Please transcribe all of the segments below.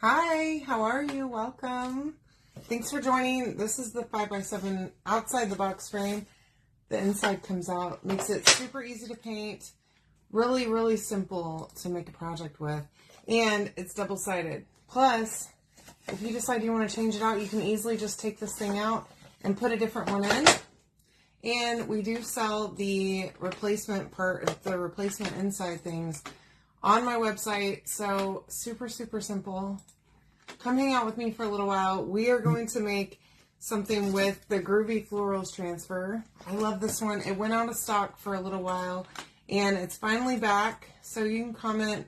Hi, how are you? Welcome. Thanks for joining. This is the 5x7 outside the box frame. The inside comes out, makes it super easy to paint. Really, really simple to make a project with. And it's double-sided. Plus, if you decide you want to change it out, you can easily just take this thing out and put a different one in. And we do sell the replacement part, the replacement inside things on my website. So super, super simple. Come hang out with me for a little while. We are going to make something with the Groovy Florals transfer. I love this one. It went out of stock for a little while and it's finally back. So you can comment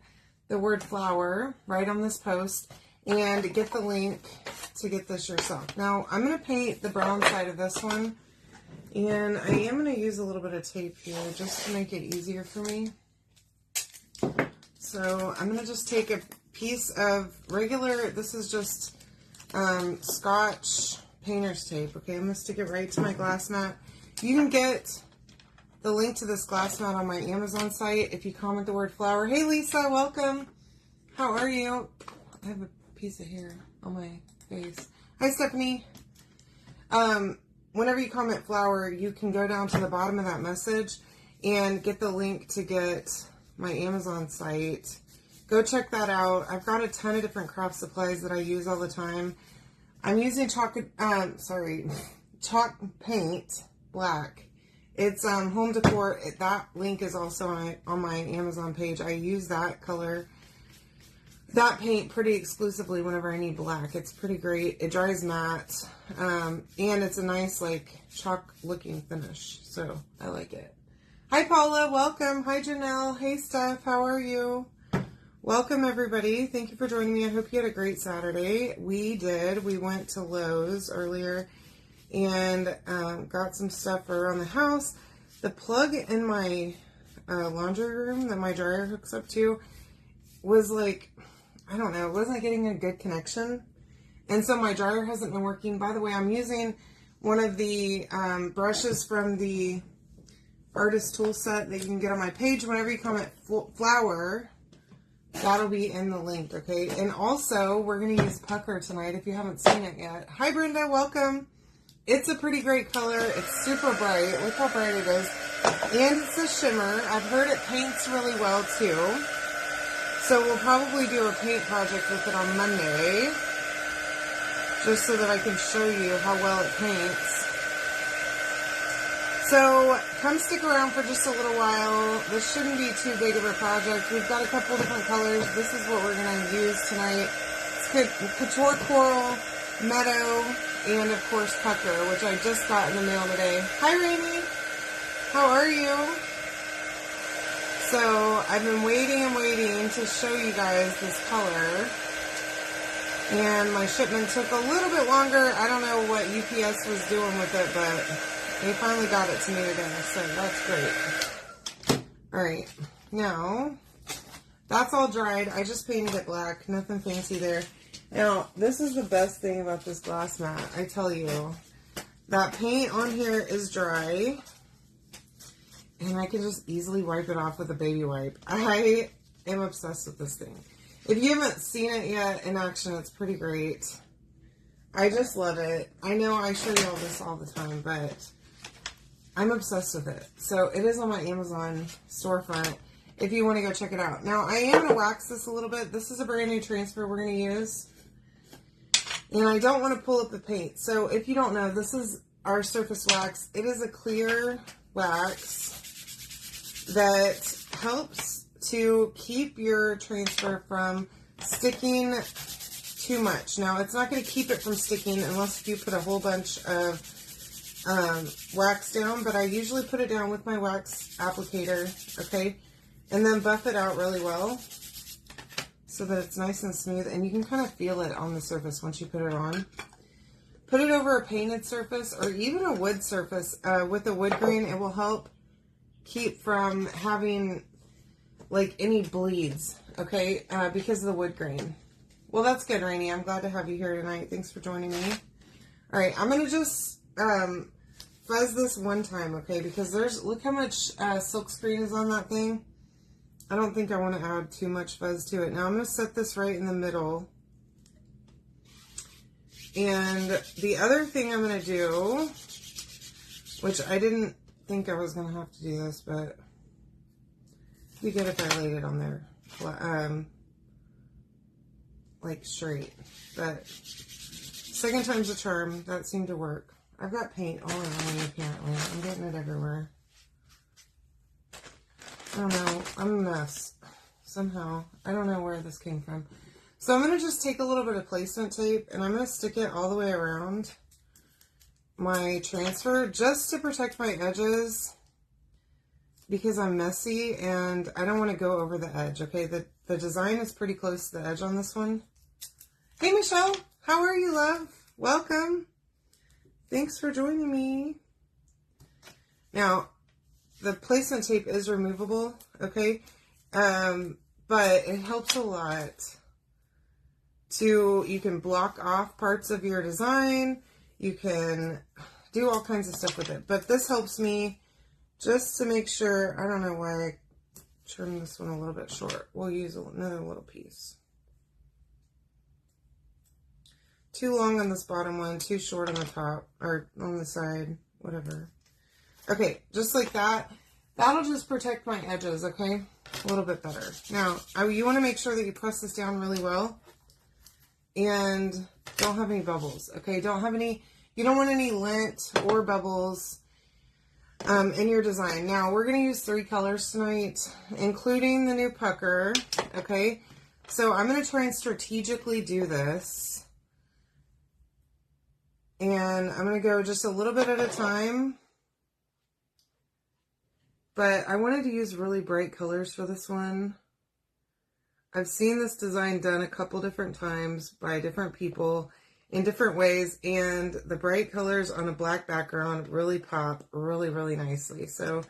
the word flower right on this post and get the link to get this yourself. Now I'm going to paint the brown side of this one, and I am going to use a little bit of tape here just to make it easier for me. So I'm going to just take a piece of regular, this is just Scotch painter's tape. Okay, I'm going to stick it right to my glass mat. You can get the link to this glass mat on my Amazon site if you comment the word flower. Hey Lisa, welcome. How are you? I have a piece of hair on my face. Hi Stephanie. Whenever you comment flower, you can go down to the bottom of that message and get the link to get my Amazon site. Go check that out. I've got a ton of different craft supplies that I use all the time. I'm using chalk paint black. It's home decor. That link is also on my Amazon page. I use that color, that paint pretty exclusively whenever I need black. It's pretty great. It dries matte, and it's a nice like chalk looking finish. So I like it. Hi Paula, welcome. Hi Janelle. Hey Steph, how are you? Welcome everybody. Thank you for joining me. I hope you had a great Saturday. We did. We went to Lowe's earlier and got some stuff for around the house. The plug in my laundry room that my dryer hooks up to was like, I don't know, it wasn't getting a good connection. And so my dryer hasn't been working. By the way, I'm using one of the brushes from the artist tool set that you can get on my page. Whenever you comment flower, that'll be in the link, okay? And also, we're going to use pucker tonight if you haven't seen it yet. Hi, Brenda. Welcome. It's a pretty great color. It's super bright. Look how bright it is. And it's a shimmer. I've heard it paints really well, too. So we'll probably do a paint project with it on Monday, just so that I can show you how well it paints. So come stick around for just a little while. This shouldn't be too big of a project. We've got a couple different colors. This is what we're going to use tonight. It's Couture Coral, Meadow, and of course Pucker, which I just got in the mail today. Hi Rainy, how are you? So I've been waiting and waiting to show you guys this color. And my shipment took a little bit longer. I don't know what UPS was doing with it, but they finally got it to me today, so that's great. Alright, now, that's all dried. I just painted it black. Nothing fancy there. Now, this is the best thing about this glass mat. I tell you, that paint on here is dry, and I can just easily wipe it off with a baby wipe. I am obsessed with this thing. If you haven't seen it yet in action, it's pretty great. I just love it. I know I show you all this all the time, but I'm obsessed with it. So it is on my Amazon storefront if you want to go check it out. Now I am going to wax this a little bit. This is a brand new transfer we're going to use. And I don't want to pull up the paint. So if you don't know, this is our surface wax. It is a clear wax that helps to keep your transfer from sticking too much. Now it's not going to keep it from sticking unless you put a whole bunch of wax down, but I usually put it down with my wax applicator, okay, and then buff it out really well so that it's nice and smooth, and you can kind of feel it on the surface once you put it on. Put it over a painted surface or even a wood surface with a wood grain. It will help keep from having like any bleeds, okay, because of the wood grain. Well, that's good, Rainy. I'm glad to have you here tonight. Thanks for joining me. All right, I'm going to just fuzz this one time, okay, because look how much silk screen is on that thing. I don't think I want to add too much fuzz to it. Now I'm going to set this right in the middle And the other thing I'm going to do, which I didn't think I was going to have to do this, but it'd be good if I laid it on there, like straight. But second time's a charm. That seemed to work. I've got paint all around me, apparently. I'm getting it everywhere. I don't know. I'm a mess. Somehow. I don't know where this came from. So I'm going to just take a little bit of placement tape and I'm going to stick it all the way around my transfer just to protect my edges because I'm messy and I don't want to go over the edge. Okay, the design is pretty close to the edge on this one. Hey Michelle, how are you, love? Welcome. Thanks for joining me. Now, the placement tape is removable, okay? But it helps a lot you can block off parts of your design. You can do all kinds of stuff with it. But this helps me just to make sure, I don't know why I trimmed this one a little bit short. We'll use another little piece. Too long on this bottom one, too short on the top, or on the side, whatever. Okay, just like that. That'll just protect my edges, okay? A little bit better. Now, you want to make sure that you press this down really well and don't have any bubbles, okay? You don't want any lint or bubbles in your design. Now, we're going to use 3 colors tonight, including the new pucker, okay? So I'm going to try and strategically do this. And I'm going to go just a little bit at a time. But I wanted to use really bright colors for this one. I've seen this design done a couple different times by different people in different ways, and the bright colors on a black background really pop really, really nicely. So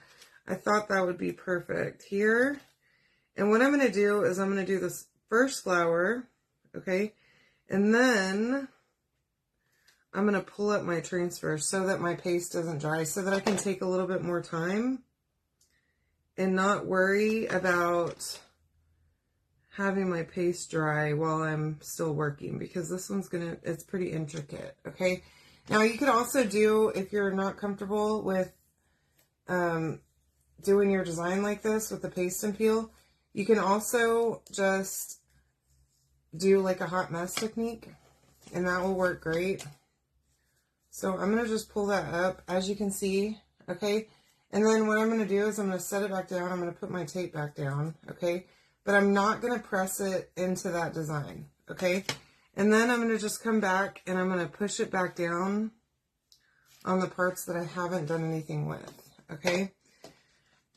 I thought that would be perfect here. And what I'm going to do is I'm going to do this first flower, okay? And then I'm going to pull up my transfer so that my paste doesn't dry, so that I can take a little bit more time and not worry about having my paste dry while I'm still working, because this one's it's pretty intricate, okay? Now you could also do, if you're not comfortable with doing your design like this with the paste and peel, you can also just do like a hot mess technique, and that will work great. So I'm going to just pull that up, as you can see, okay? And then what I'm going to do is I'm going to set it back down. I'm going to put my tape back down, okay? But I'm not going to press it into that design, okay? And then I'm going to just come back and I'm going to push it back down on the parts that I haven't done anything with, okay?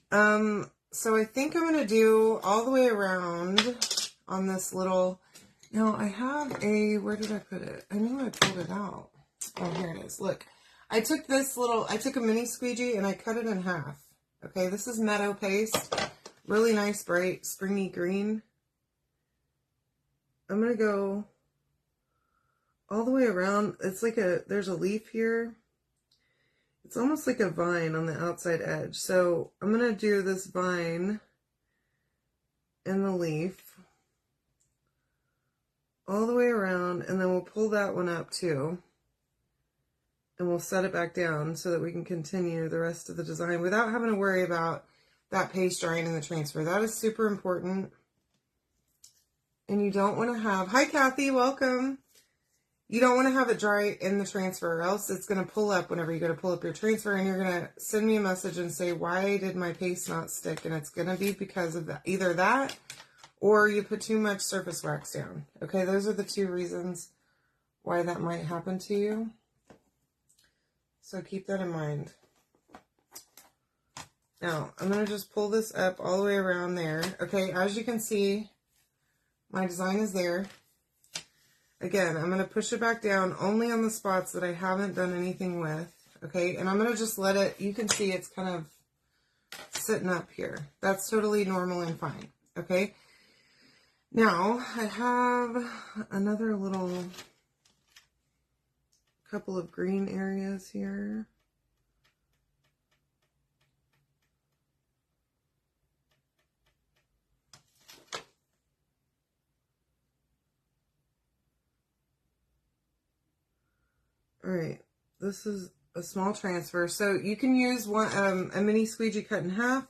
So I think I'm going to do all the way around on this little... Now, I have a... Where did I put it? I knew I pulled it out. Oh, here it is. Look. I took a mini squeegee and I cut it in half. Okay, this is Meadow Paste. Really nice, bright, springy green. I'm going to go all the way around. It's like there's a leaf here. It's almost like a vine on the outside edge. So I'm going to do this vine and the leaf all the way around, and then we'll pull that one up too. And we'll set it back down so that we can continue the rest of the design without having to worry about that paste drying in the transfer. That is super important. And you don't want to have... Hi, Kathy. Welcome. You don't want to have it dry in the transfer, or else it's going to pull up whenever you go to pull up your transfer, and you're going to send me a message and say, why did my paste not stick? And it's going to be because of that. Either that, or you put too much surface wax down. Okay, those are the 2 reasons why that might happen to you. So keep that in mind. Now, I'm going to just pull this up all the way around there. Okay, as you can see, my design is there. Again, I'm going to push it back down only on the spots that I haven't done anything with. Okay, and I'm going to just let it, you can see it's kind of sitting up here. That's totally normal and fine. Okay, now I have another little... couple of green areas here. All right, this is a small transfer. So you can use one a mini squeegee cut in half,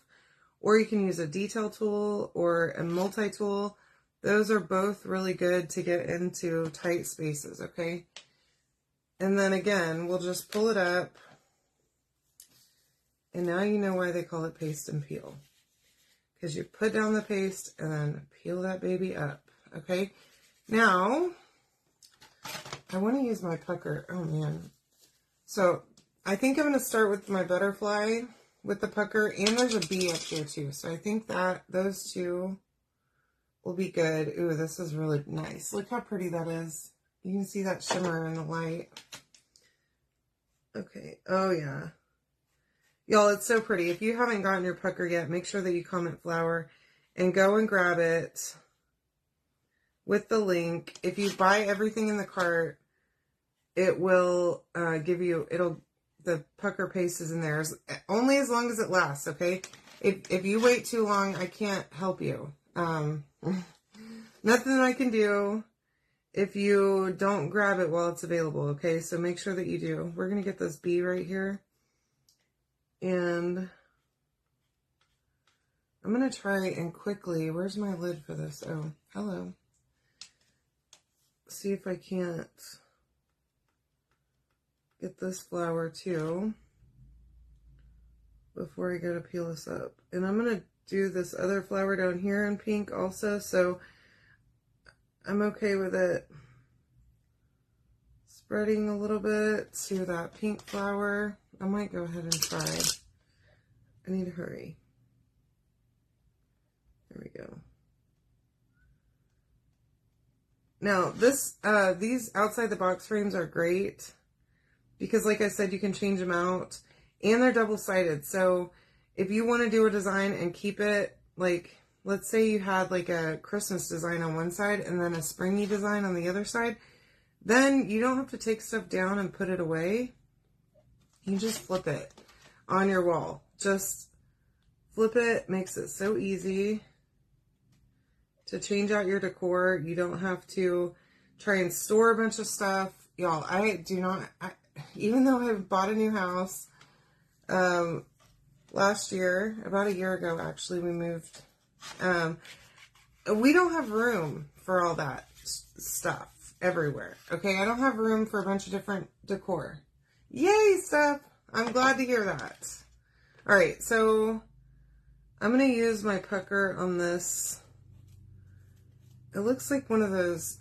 or you can use a detail tool or a multi-tool. Those are both really good to get into tight spaces, okay? And then again, we'll just pull it up. And now you know why they call it paste and peel. Because you put down the paste and then peel that baby up, okay? Now, I want to use my pucker. Oh, man. So, I think I'm going to start with my butterfly with the pucker. And there's a bee up here, too. So, I think that those two will be good. Ooh, this is really nice. Look how pretty that is. You can see that shimmer in the light. Okay. Oh, yeah. Y'all, it's so pretty. If you haven't gotten your pucker yet, make sure that you comment flower and go and grab it with the link. If you buy everything in the cart, it will give you, the pucker paste is in there only as long as it lasts, okay? If you wait too long, I can't help you. Nothing I can do if you don't grab it while it's available, okay? So make sure that you do. We're going to get this bee right here. And I'm going to try and quickly, where's my lid for this? Oh, hello. See if I can't get this flower too before I go to peel this up. And I'm going to do this other flower down here in pink also, so I'm okay with it spreading a little bit to that pink flower. I might go ahead and try. I need to hurry. There we go. Now, these outside the box frames are great because, like I said, you can change them out, and they're double-sided. So if you want to do a design and keep it, like, let's say you had like a Christmas design on one side and then a springy design on the other side, then you don't have to take stuff down and put it away. You just flip it on your wall. Just flip it, makes it so easy to change out your decor. You don't have to try and store a bunch of stuff. Y'all, I do not, even though I've bought a new house, last year, about a year ago, actually, we moved. We don't have room for all that stuff everywhere. Okay, I don't have room for a bunch of different decor. Yay, Steph! I'm glad to hear that. All right, so I'm going to use my pucker on this. It looks like one of those,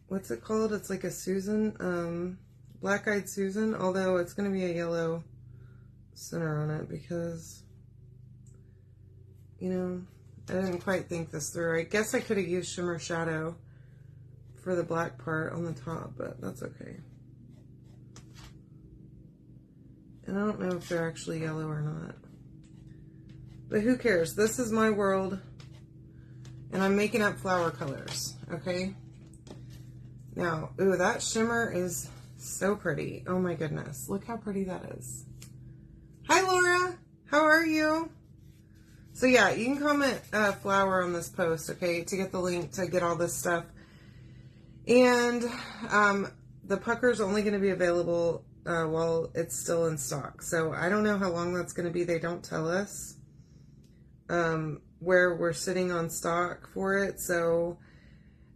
what's it called? It's like a Susan, Black-Eyed Susan, although it's going to be a yellow center on it because, you know, I didn't quite think this through. I guess I could have used Shimmer Shadow for the black part on the top, but that's okay. And I don't know if they're actually yellow or not. But who cares? This is my world. And I'm making up flower colors, okay? Now, ooh, that shimmer is so pretty. Oh my goodness. Look how pretty that is. Hi, Laura. How are you? So yeah, you can comment flower on this post, okay, to get the link to get all this stuff. And the pucker's only going to be available while it's still in stock. So I don't know how long that's going to be. They don't tell us where we're sitting on stock for it. So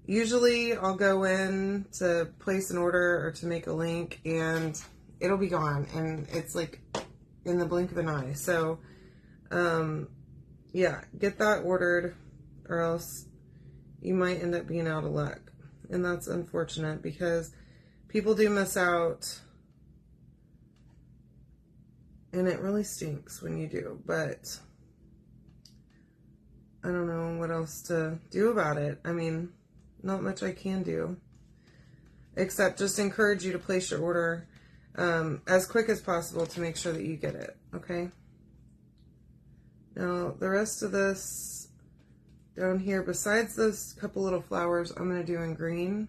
usually I'll go in to place an order or to make a link and it'll be gone. And it's like in the blink of an eye. So yeah, get that ordered or else you might end up being out of luck. And that's unfortunate because people do miss out. And it really stinks when you do, but I don't know what else to do about it. I mean, not much I can do, except just encourage you to place your order as quick as possible to make sure that you get it, okay? Now, the rest of this down here, besides those couple little flowers, I'm going to do in green.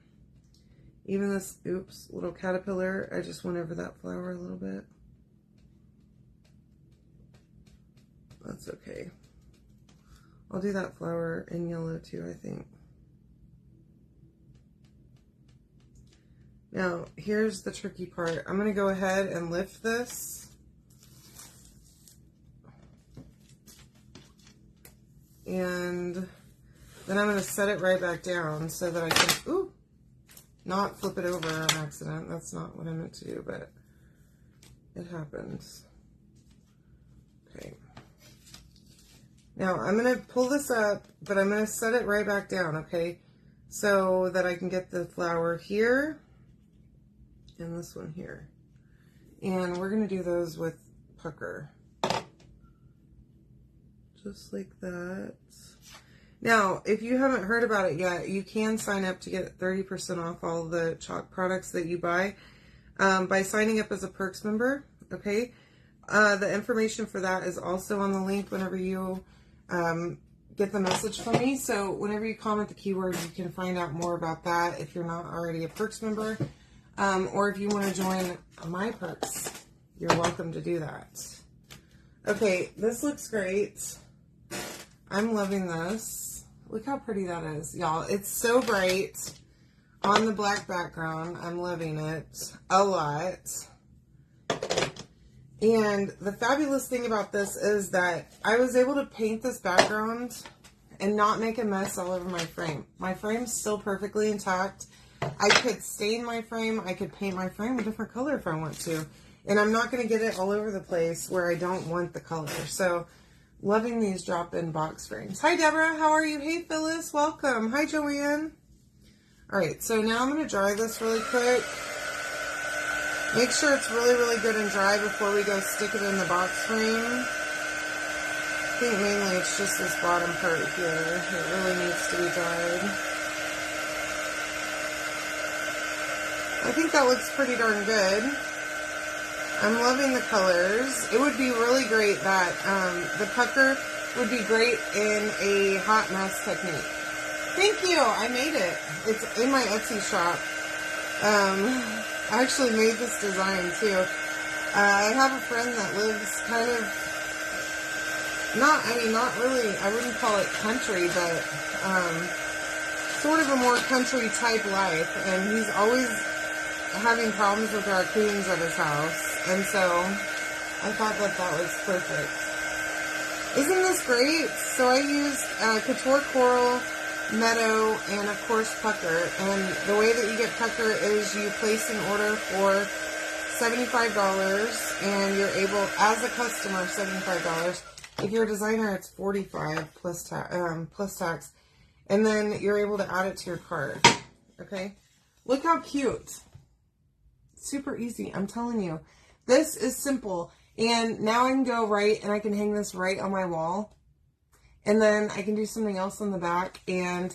Even this, oops, little caterpillar, I just went over that flower a little bit. That's okay. I'll do that flower in yellow too, I think. Now, here's the tricky part. I'm going to go ahead and lift this. And then I'm going to set it right back down so that I can, ooh, not flip it over on accident. That's not what I meant to do, but it happens. Okay. Now, I'm going to pull this up, but I'm going to set it right back down, okay? So that I can get the flower here and this one here. And we're going to do those with pucker. Just like that. Now, if you haven't heard about it yet, you can sign up to get 30% off all the chalk products that you buy by signing up as a Perks member, okay? The information for that is also on the link whenever you get the message from me. So whenever you comment the keyword, you can find out more about that if you're not already a Perks member. Or if you want to join my Perks, you're welcome to do that. Okay, this looks great. I'm loving this. Look how pretty that is, y'all. It's so bright on the black background. I'm loving it a lot. And the fabulous thing about this is that I was able to paint this background and not make a mess all over my frame. My frame's still perfectly intact. I could stain my frame. I could paint my frame a different color if I want to. And I'm not going to get it all over the place where I don't want the color. So, loving these drop-in box frames. Hi, Deborah. How are you? Hey, Phyllis. Welcome. Hi, Joanne. All right. So, now I'm going to dry this really quick. Make sure it's really, really good and dry before we go stick it in the box frame. I think mainly it's just this bottom part here. It really needs to be dried. I think that looks pretty darn good. I'm loving the colors. It would be really great that the pucker would be great in a hot mess technique. Thank you. I made it. It's in my Etsy shop. I actually made this design too. I have a friend that lives kind of not really, I wouldn't call it country, but sort of a more country type life, and he's always having problems with raccoons at his house, and so I thought that that was perfect. Isn't this great? So I used Couture Coral, Meadow, and of course pucker, and the way that you get pucker is you place an order for $75, and you're able, as a customer, $75. If you're a designer, it's $45 plus tax, and then you're able to add it to your cart. Okay, look how cute. Super easy, I'm telling you. This is simple, and now I can go right and I can hang this right on my wall, and then I can do something else on the back and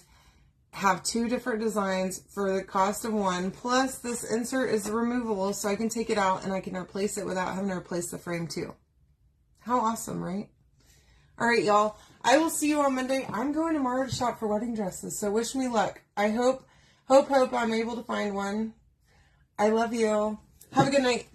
have two different designs for the cost of one. Plus, this insert is removable, so I can take it out and I can replace it without having to replace the frame too. How awesome, right? All right, y'all. I will see you on Monday. I'm going tomorrow to shop for wedding dresses, so wish me luck. I hope I'm able to find one. I love you. Have a good night.